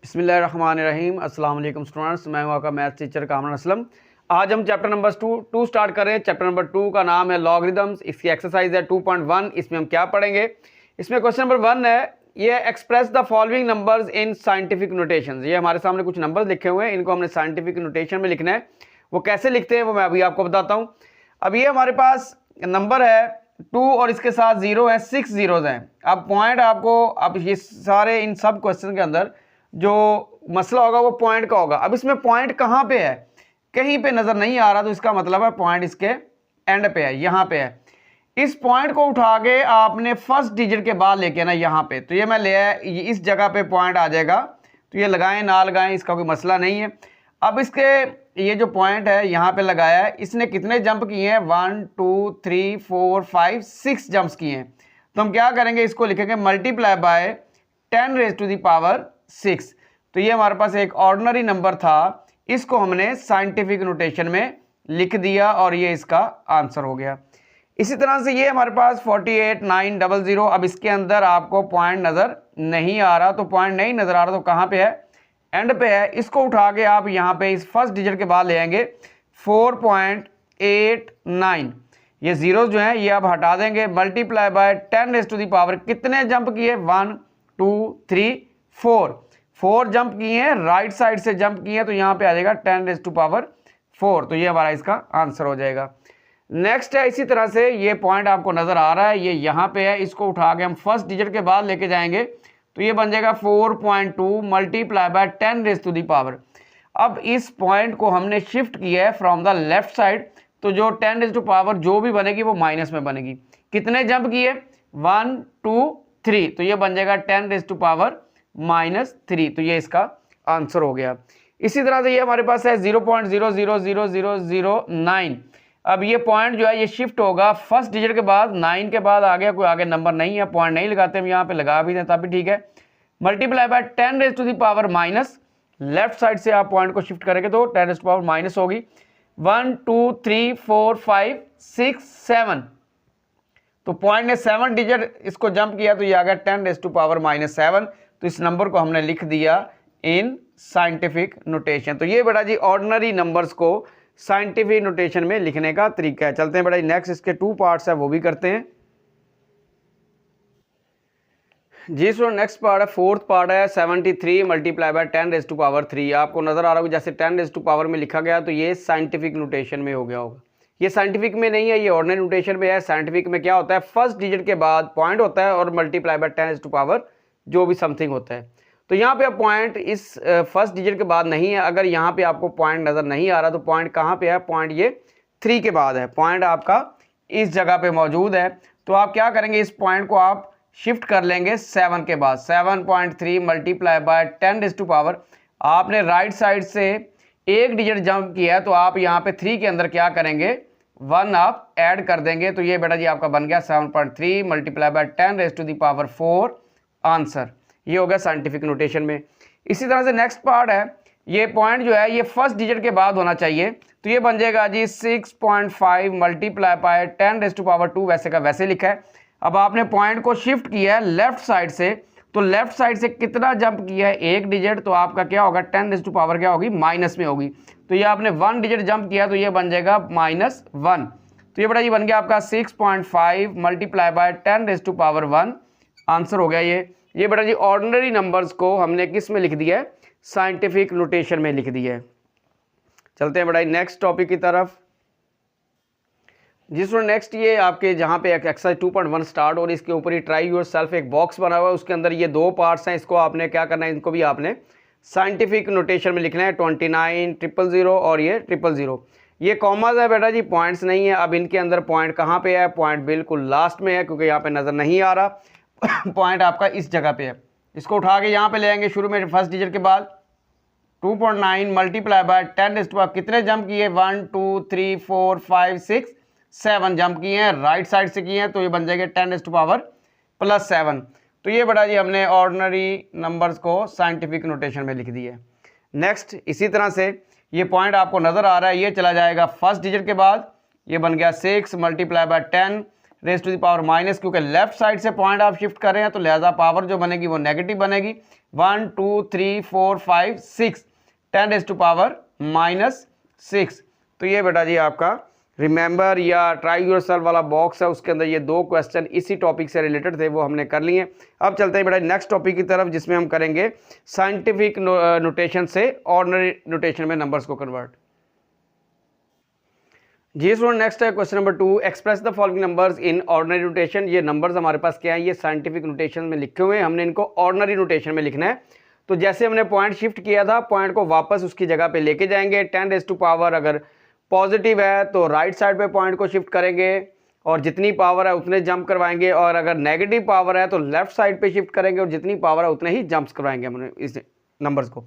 बिस्मिल्लाहिर्रहमानिर्रहीम। अस्सलाम वालेकुम स्टूडेंट्स, मैं हूं आपका मैथ्स टीचर कामरान असलम। आज हम चैप्टर नंबर टू स्टार्ट कर रहे हैं। चैप्टर नंबर 2 का नाम है लॉगरिदम्स। इसकी एक्सरसाइज है 2.1। इसमें हम क्या पढ़ेंगे? इसमें क्वेश्चन नंबर 1 है, ये express the following numbers in scientific notation. ये हमारे सामने कुछ नंबर्स लिखे हुए हैं, इनको हमने साइंटिफिक नोटेशन में लिखना है। वो कैसे लिखते हैं वो मैं अभी आपको बताता हूँ। अब ये हमारे पास नंबर है 2 और इसके साथ 0 है, 6 जीरोज हैं। अब पॉइंट आपको, अब ये सारे इन सब क्वेश्चन के अंदर जो मसला होगा वो पॉइंट का होगा। अब इसमें पॉइंट कहाँ पे है, कहीं पे नजर नहीं आ रहा, तो इसका मतलब है पॉइंट इसके एंड पे है, यहाँ पे है। इस पॉइंट को उठा के आपने फर्स्ट डिजिट के बाद लेके ना यहाँ पे, तो ये मैं ले आया, इस जगह पे पॉइंट आ जाएगा। तो ये लगाएं ना लगाएं इसका कोई मसला नहीं है। अब इसके ये जो पॉइंट है यहाँ पे लगाया है, इसने कितने जंप किए हैं? 1 2 3 4 5 6 जंप्स किए हैं। तो हम क्या करेंगे, इसको लिखेंगे मल्टीप्लाई बाय 10⁻⁶। तो ये हमारे पास एक ऑर्डिनरी नंबर था, इसको हमने साइंटिफिक नोटेशन में लिख दिया और ये इसका आंसर हो गया। इसी तरह से ये हमारे पास 48,900। अब इसके अंदर आपको पॉइंट नज़र नहीं आ रहा, तो पॉइंट नहीं नज़र आ रहा तो कहाँ पे है? एंड पे है। इसको उठा के आप यहाँ पे इस फर्स्ट डिजिट के बाद ले आएंगे 4.89। ये जीरो जो हैं ये आप हटा देंगे, मल्टीप्लाई बाय 10⁻⁴ कितने जंप किए? 1 2 3 4 जंप किए हैं, राइट साइड से जंप किए हैं, तो यहाँ पे आ जाएगा 10⁻⁴। तो ये हमारा इसका आंसर हो जाएगा। नेक्स्ट है, इसी तरह से ये पॉइंट आपको नजर आ रहा है, ये यहाँ पे है, इसको उठा के हम फर्स्ट डिजिट के बाद लेके जाएंगे, तो ये बन जाएगा 4.2 मल्टीप्लाई बाय 10⁻⁴। अब इस पॉइंट को हमने शिफ्ट किया है फ्रॉम द लेफ्ट साइड, तो जो 10⁻⁴ जो भी बनेगी वो माइनस में बनेगी। कितने जंप किए? 1 2 3, तो ये बन जाएगा 10⁻⁻3। तो ये इसका आंसर हो गया। इसी तरह से ये हमारे पास है 0.000009। अब ये पॉइंट जो है ये शिफ्ट होगा फर्स्ट डिजिट के बाद, 9 के बाद आ गया, कोई आगे नंबर नहीं है, पॉइंट नहीं लगाते हम यहाँ पे, लगा भी दें तब भी ठीक है। मल्टीप्लाई बाय 10⁻⁻, लेफ्ट साइड से आप पॉइंट को शिफ्ट करेंगे तो 10⁻⁻ होगी। 1 2 3 4 5 6 7, तो पॉइंट ने 7 डिजिट इसको जंप किया, तो ये आ गया 10⁻⁻7। तो इस नंबर को हमने लिख दिया इन साइंटिफिक नोटेशन। तो ये बेटा जी ऑर्डिनरी नंबर्स को साइंटिफिक नोटेशन में लिखने का तरीका है। चलते हैं बेटा जी नेक्स्ट, इसके 2 पार्ट्स है वो भी करते हैं जी। सो नेक्स्ट पार्ट है, फोर्थ पार्ट है 73 मल्टीप्लाई बाय 10⁻3। आपको नजर आ रहा होगा जैसे 10⁻ में लिखा गया, तो ये साइंटिफिक नोटेशन में हो गया होगा। ये साइंटिफिक में नहीं है, ये ऑर्डिनरी नोटेशन में है। साइंटिफिक में क्या होता है, फर्स्ट डिजिट के बाद पॉइंट होता है और मल्टीप्लाई बाय 10⁻, जो भी समथिंग होता है। तो यहाँ पे अब पॉइंट इस फर्स्ट डिजिट के बाद नहीं है। अगर यहाँ पे आपको पॉइंट नज़र नहीं आ रहा, तो पॉइंट कहाँ पे है? पॉइंट ये 3 के बाद है, पॉइंट आपका इस जगह पे मौजूद है। तो आप क्या करेंगे, इस पॉइंट को आप शिफ्ट कर लेंगे 7 के बाद। 7.3 मल्टीप्लाई बाय 10⁻। आपने राइट साइड से एक डिजिट जंप किया है, तो आप यहाँ पे 3 के अंदर क्या करेंगे? 1 आप ऐड कर देंगे। तो ये बेटा जी आपका बन गया 7.3 मल्टीप्लाई बाय 10⁻⁴ आंसर। ये हो गया साइंटिफिक नोटेशन में। इसी तरह से नेक्स्ट पार्ट है, ये पॉइंट जो है ये फर्स्ट डिजिट के बाद होना चाहिए, तो ये बन जाएगा जी 6.5 मल्टीप्लाई बाय 10⁻²। वैसे का वैसे लिखा है। अब आपने पॉइंट को शिफ्ट किया है लेफ्ट साइड से, तो लेफ्ट साइड से कितना जंप किया है? एक डिजिट, तो आपका क्या होगा? 10⁻⁴ क्या होगी? माइनस में होगी। तो ये आपने 1 डिजिट जंप किया, तो ये बन जाएगा -1। तो ये बेटा ये बन गया आपका 6.5 मल्टीप्लाई बाय 10⁻1 आंसर हो गया। ये बेटा जी ऑर्डिनरी नंबर्स को हमने किस में लिख दिया है? साइंटिफिक नोटेशन में लिख दिया है। चलते हैं बेटा नेक्स्ट टॉपिक की तरफ। जिसमें नेक्स्ट ये आपके जहाँ पे एक्सरसाइज 2.1 स्टार्ट, और इसके ऊपर ही ट्राई योर सेल्फ एक बॉक्स बना हुआ है, उसके अंदर ये 2 पार्ट्स हैं। इसको आपने क्या करना है, इनको भी आपने साइंटिफिक नोटेशन में लिखना है। 29 000 और ये 000। ये कॉमाज है बेटा जी, पॉइंट्स नहीं है। अब इनके अंदर पॉइंट कहाँ पे है? पॉइंट बिल्कुल लास्ट में है, क्योंकि यहाँ पे नज़र नहीं आ रहा। पॉइंट आपका इस जगह पे है। इसको उठा के यहाँ पे ले आएंगे शुरू में फर्स्ट डिजिट के बाद। 2.9 मल्टीप्लाई बाय 10⁻, कितने जंप किए? 1 2 3 4 5 6 7 जंप किए हैं, राइट साइड से किए हैं, तो ये बन जाएगा 10⁻+7। तो ये बेटा जी हमने ऑर्डिनरी नंबर्स को साइंटिफिक नोटेशन में लिख दिए। नेक्स्ट इसी तरह से ये पॉइंट आपको नज़र आ रहा है, ये चला जाएगा फर्स्ट डिजिट के बाद, ये बन गया 6 multiply by 10 raise to the power minus, क्योंकि लेफ्ट साइड से पॉइंट आप शिफ्ट कर रहे हैं तो लिहाजा पावर जो बनेगी वो नेगेटिव बनेगी। 1 2 3 4 5 6 10 रेज टू पावर -6। तो ये बेटा जी आपका रिमेंबर या ट्राई योरसेल्फ वाला बॉक्स है, उसके अंदर ये दो क्वेश्चन इसी टॉपिक से रिलेटेड थे, वो हमने कर लिए। अब चलते हैं बेटा नेक्स्ट टॉपिक की तरफ, जिसमें हम करेंगे साइंटिफिक नोटेशन से ऑर्डिनरी नोटेशन में नंबर्स को कन्वर्ट। जी स्टूडेंट, नेक्स्ट है question number 2, express the following numbers in ordinary notation. ये नंबर्स हमारे पास क्या है, ये साइंटिफिक नोटेशन में लिखे हुए हैं, हमने इनको ऑर्डिनरी नोटेशन में लिखना है। तो जैसे हमने पॉइंट शिफ्ट किया था, पॉइंट को वापस उसकी जगह पे लेके जाएंगे। 10 रेज टू पावर अगर पॉजिटिव है तो राइट साइड पे पॉइंट को शिफ्ट करेंगे और जितनी पावर है उतने जंप करवाएंगे, और अगर नेगेटिव पावर है तो लेफ्ट साइड पे शिफ्ट करेंगे और जितनी पावर है उतने ही जंप्स करवाएंगे हमने इस नंबर्स को।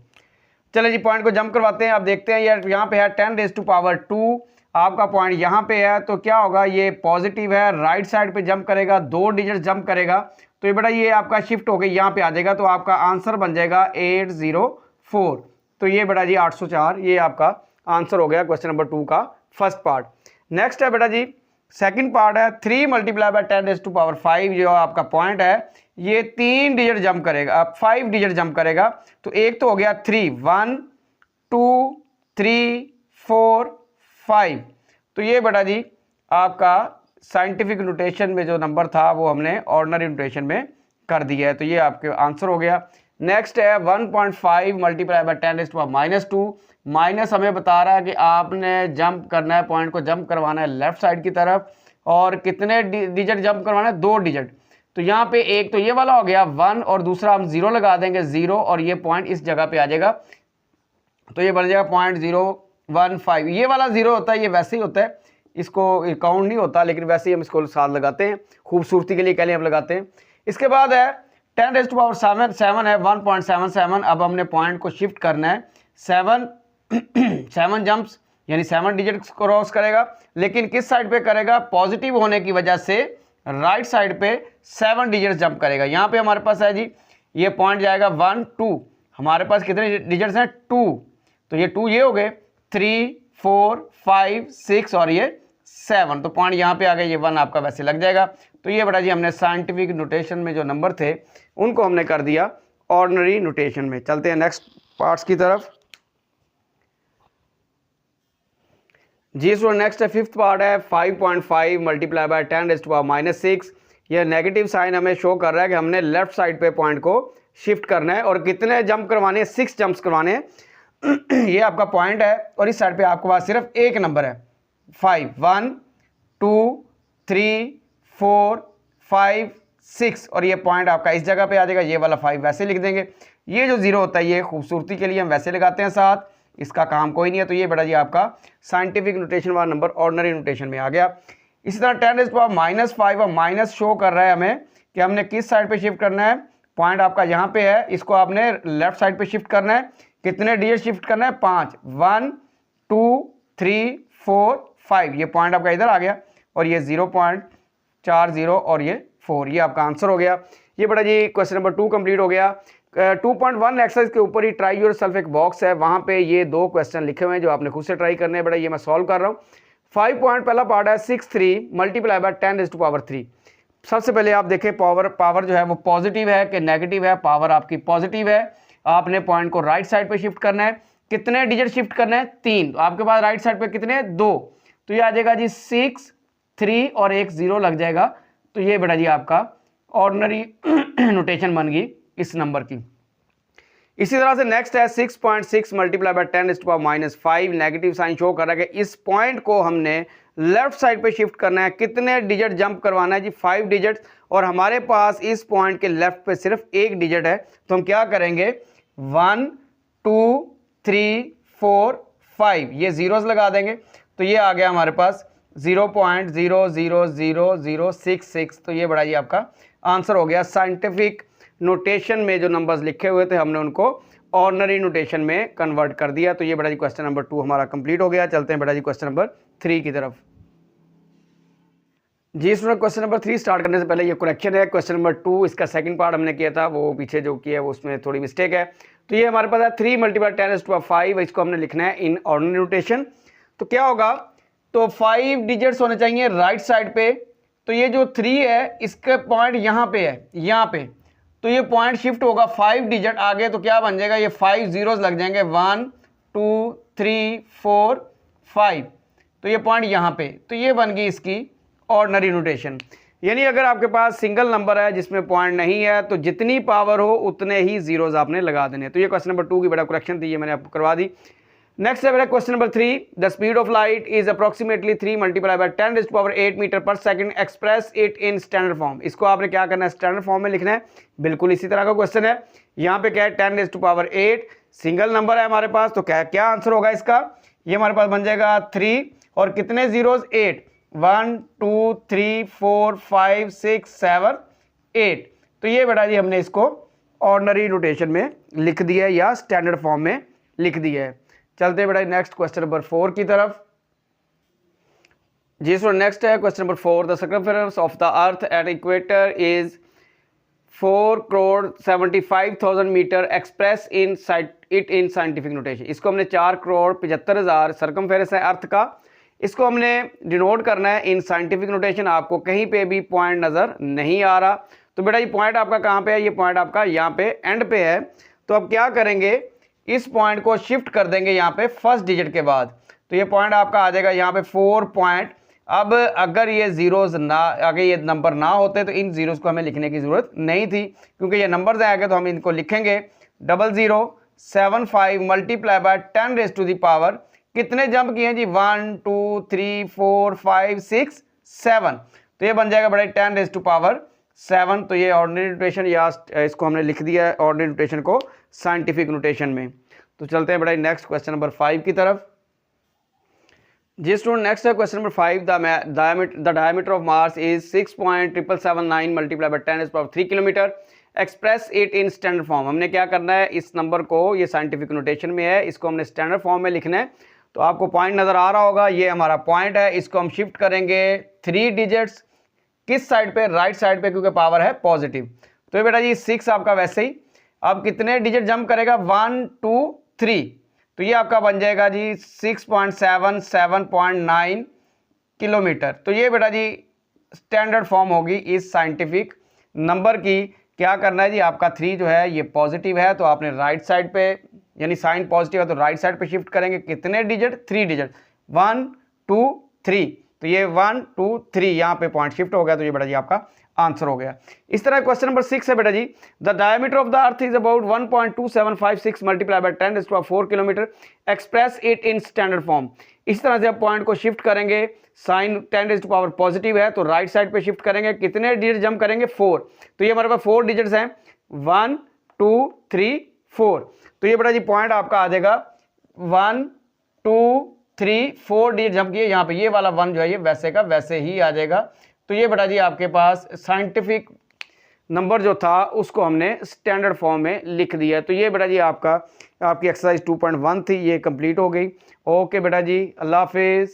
चले जी पॉइंट को जंप करवाते हैं। आप देखते हैं यार यहाँ पे है 10 रेज टू पावर 2, आपका पॉइंट यहाँ पे है, तो क्या होगा, ये पॉजिटिव है, राइट साइड पे जंप करेगा, 2 डिजिट जंप करेगा, तो ये बेटा ये आपका शिफ्ट हो गया यहाँ पे आ जाएगा, तो आपका आंसर बन जाएगा 804। तो ये बेटा जी 804, ये आपका आंसर हो गया क्वेश्चन नंबर 2 का फर्स्ट पार्ट। नेक्स्ट है बेटा जी सेकंड पार्ट है 3 multiply by 10 raise to power 5। जो आपका पॉइंट है ये 3 डिजिट जंप करेगा, अब 5 डिजिट जंप करेगा, तो एक तो हो गया 3, 1 2 3 4 5। तो ये बेटा जी आपका साइंटिफिक नोटेशन में जो नंबर था वो हमने ऑर्डिनरी नोटेशन में कर दिया है, तो ये आपके आंसर हो गया। नेक्स्ट है 1.5 multiply by 10 raise to power -2। Minus हमें बता रहा है कि आपने जंप करना है, पॉइंट को जंप करवाना है लेफ्ट साइड की तरफ, और कितने डिजिट जंप करवाना है, 2 डिजिट। तो यहाँ पे एक तो ये वाला हो गया 1 और दूसरा हम 0 लगा देंगे 0, और ये पॉइंट इस जगह पे आ जाएगा, तो ये बन जाएगा 0.015। ये वाला 0 होता है, ये वैसे ही होता है, इसको काउंट नहीं होता, लेकिन वैसे ही हम इसको साथ लगाते हैं, खूबसूरती के लिए कह लिए हम लगाते हैं। इसके बाद है 10 रेज टू पावर 7 है 1.77। अब हमने पॉइंट को शिफ्ट करना है, 7 जंप्स यानी 7 डिजिट क्रॉस करेगा, लेकिन किस साइड पे करेगा, पॉजिटिव होने की वजह से राइट साइड पे 7 डिजिट जंप करेगा। यहाँ पे हमारे पास है जी ये पॉइंट जाएगा 1 2, हमारे पास कितने डिजिट्स हैं, 2, तो ये 2 ये हो गए, 3 4 5 6 और ये 7, तो पॉइंट यहाँ पे आ गया, ये 1 आपका वैसे लग जाएगा। तो ये बेटा जी हमने साइंटिफिक नोटेशन में जो नंबर थे उनको हमने कर दिया ऑर्डिनरी नोटेशन में। चलते हैं नेक्स्ट पार्ट्स की तरफ। जी स्टूडेंट, नेक्स्ट है फिफ्थ पार्ट है 5.5 multiply by 10 raise to power -6। यह नेगेटिव साइन हमें शो कर रहा है कि हमने लेफ्ट साइड पे पॉइंट को शिफ्ट करना है, और कितने जंप करवाने हैं, 6 जंप्स करवाने हैं। ये आपका पॉइंट है, और इस साइड पे आपके पास सिर्फ एक नंबर है 5, 1 2 3 4 5 6, और ये पॉइंट आपका इस जगह पे आ जाएगा, ये वाला 5 वैसे लिख देंगे। ये जो 0 होता है ये खूबसूरती के लिए हम वैसे लगाते हैं साथ, इसका काम कोई नहीं है। तो ये बेटा जी आपका साइंटिफिक नोटेशन वाला नंबर ऑर्डिनरी नोटेशन में आ गया। इसी तरह 10 रेज टू पावर -5 और माइनस शो कर रहा है हमें कि हमने किस साइड पे शिफ्ट करना है, पॉइंट आपका यहाँ पे है, इसको आपने लेफ्ट साइड पे शिफ्ट करना है, कितने डिजिट शिफ्ट करना है, 5, 1 2 3 4 5, ये पॉइंट आपका इधर आ गया, और ये 0.40 और ये 4, ये आपका आंसर हो गया। ये बेटा जी क्वेश्चन नंबर 2 कंप्लीट हो गया। 2.1 एक्सरसाइज के ऊपर ही ट्राई योरसेल्फ एक बॉक्स है, वहाँ पे ये 2 क्वेश्चन लिखे हुए हैं जो आपने खुद से ट्राई करने हैं। बेटा ये मैं सॉल्व कर रहा हूँ। 5 पॉइंट पहला पार्ट है 63 multiply by 10 raise to power 3। सबसे पहले आप देखें पावर जो है वो पॉजिटिव है कि नेगेटिव है, पावर आपकी पॉजिटिव है। आपने पॉइंट को राइट साइड पे शिफ्ट करना है, कितने डिजिट शिफ्ट करना है, 3, तो आपके पास राइट साइड पे कितने, 2, तो ये आ जाएगा जी 6 3 और एक 0 लग जाएगा। तो ये बेटा जी आपका ऑर्डिनरी नोटेशन बन गई इस नंबर की। इसी तरह से नेक्स्ट है 6.6 multiply by 10 raise to power -5। Negative sign show कर रहा है कि इस पॉइंट को हमने लेफ्ट साइड पे शिफ्ट करना है, कितने डिजिट जंप करवाना है जी, 5 डिजिट, और हमारे पास इस पॉइंट के लेफ्ट पे सिर्फ एक डिजिट है, तो हम क्या करेंगे 1 2 3 4 5, ये जीरोस लगा देंगे, तो ये आ गया हमारे पास 0.000066। तो ये बड़ा जी आपका आंसर हो गया। साइंटिफिक नोटेशन में जो नंबर्स लिखे हुए थे हमने उनको ऑर्डिनरी नोटेशन में कन्वर्ट कर दिया। तो ये बड़ा जी क्वेश्चन नंबर 2 हमारा कंप्लीट हो गया। चलते हैं बड़ा जी क्वेश्चन नंबर 3 की तरफ। जी स्टूडेंट, क्वेश्चन नंबर 3 स्टार्ट करने से पहले ये करेक्शन है, क्वेश्चन नंबर 2 इसका सेकंड पार्ट हमने किया था, वो पीछे जो किया है वो उसमें थोड़ी मिस्टेक है। तो ये हमारे पास है 3 मल्टीप्लाई 10 रेज़ टू 5, इसको हमने लिखना है इन ऑर्डिनरी नोटेशन। तो क्या होगा, तो 5 डिजिट्स होने चाहिए राइट साइड पे, तो ये जो 3 है इसके पॉइंट यहाँ पे है, यहाँ पे, तो ये पॉइंट शिफ्ट होगा 5 डिजिट आगे, तो क्या बन जाएगा, ये 5 जीरोस लग जाएंगे, 1 2 3 4 5, तो ये पॉइंट यहाँ पे, तो ये बन गई इसकी ऑर्डिनरी नोटेशन। यानी अगर आपके पास सिंगल नंबर है जिसमें पॉइंट नहीं है तो जितनी पावर हो उतने ही जीरोस आपने लगा देने। तो ये क्वेश्चन नंबर 2 की बड़ा करेक्शन थी, ये मैंने आपको करवा दी। नेक्स्ट है बेटा question number 3, the speed of light is approximately 3 multiply by 10⁻⁸ metre per second, express it in standard form. इसको आपने क्या करना है, स्टैंडर्ड फॉर्म में लिखना है। बिल्कुल इसी तरह का क्वेश्चन है। यहाँ पे क्या है, 10⁸, सिंगल नंबर है हमारे पास, तो क्या आंसर होगा इसका, ये हमारे पास बन जाएगा 3 और कितने जीरोस, 8, 1 2 3 4 5 6 7 8। तो ये बेटा जी हमने इसको ऑर्डिनरी नोटेशन में लिख दिया है या स्टैंडर्ड फॉर्म में लिख दिया है। चलते हैं बेटा नेक्स्ट क्वेश्चन नंबर 4 की तरफ। जी सो नेक्स्ट है question number 4, the circumference of the earth at equator is 4,75,000 metre, express in it in scientific notation. इसको हमने 4,75,000 सर्कमफेरेंस है अर्थ का, इसको हमने डिनोट करना है इन साइंटिफिक नोटेशन। आपको कहीं पे भी पॉइंट नज़र नहीं आ रहा, तो बेटा ये पॉइंट आपका कहाँ पे है, ये पॉइंट आपका यहाँ पे एंड पे है। तो अब क्या करेंगे, इस पॉइंट को शिफ्ट कर देंगे यहाँ पे फर्स्ट डिजिट के बाद, तो ये पॉइंट आपका आ जाएगा यहाँ पे 4 पॉइंट। अब अगर ये जीरोस ना आगे ये नंबर ना होते तो इन जीरोस को हमें लिखने की ज़रूरत नहीं थी, क्योंकि ये नंबर्स आएंगे तो हम इनको लिखेंगे 0075 मल्टीप्लाई बाय 10⁻⁻, कितने जंप किए हैं जी, 1 2 3 4 5 6 7, तो ये बन जाएगा बड़े 10⁻7। तो ये ऑर्डिनरी नोटेशन या इसको हमने लिख दिया है ऑर्डिनरी नोटेशन को साइंटिफिक नोटेशन में। तो चलते हैं बेटा नेक्स्ट क्वेश्चन नंबर 5 की तरफ। जी स्टूडेंट नेक्स्ट है question number 5, the diameter of Mars is 6.7779 multiply by 10⁻³ kilometre, express it in standard form. हमने क्या करना है, इस नंबर को, ये साइंटिफिक नोटेशन में है, इसको हमने स्टैंडर्ड फॉर्म में लिखना है। तो आपको पॉइंट नज़र आ रहा होगा, ये हमारा पॉइंट है, इसको हम शिफ्ट करेंगे 3 डिजिट्स किस साइड पे, राइट साइड पे, क्योंकि पावर है पॉजिटिव। तो ये बेटा जी 6 आपका वैसे ही, अब कितने डिजिट जंप करेगा, 1 2 3, तो ये आपका बन जाएगा जी 6.779 किलोमीटर। तो ये बेटा जी स्टैंडर्ड फॉर्म होगी इस साइंटिफिक नंबर की। क्या करना है जी, आपका 3 जो है ये पॉजिटिव है, तो आपने राइट साइड पे, यानी साइन पॉजिटिव है तो राइट साइड पे शिफ्ट करेंगे, कितने डिजिट, 3 डिजिट, 1 2 3, तो ये 1 2 3 यहाँ पे पॉइंट शिफ्ट हो गया, तो ये बेटा जी आपका आंसर हो गया। इस तरह क्वेश्चन नंबर 6 है बेटा जी, the diameter of the earth is about 1.2756 multiply by 10⁻⁴ kilometre, express it in standard form. इस तरह से आप पॉइंट को शिफ्ट करेंगे, साइन 10⁻⁴ पॉजिटिव है तो राइट साइड पे शिफ्ट करेंगे, कितने डिजिट जंप करेंगे, 4, तो ये हमारे पास 4 डिजिट्स हैं, 1 2 3 4, तो ये बेटा जी पॉइंट आपका आ जाएगा 1 2 3 4 डिजिट जंप किए यहाँ पे, ये वाला 1 जो है ये वैसे का वैसे ही आ जाएगा। तो ये बेटा जी आपके पास साइंटिफिक नंबर जो था उसको हमने स्टैंडर्ड फॉर्म में लिख दिया। तो ये बेटा जी आपकी एक्सरसाइज 2.1 थी, ये कंप्लीट हो गई। ओके बेटा जी, अल्लाह हाफिज़।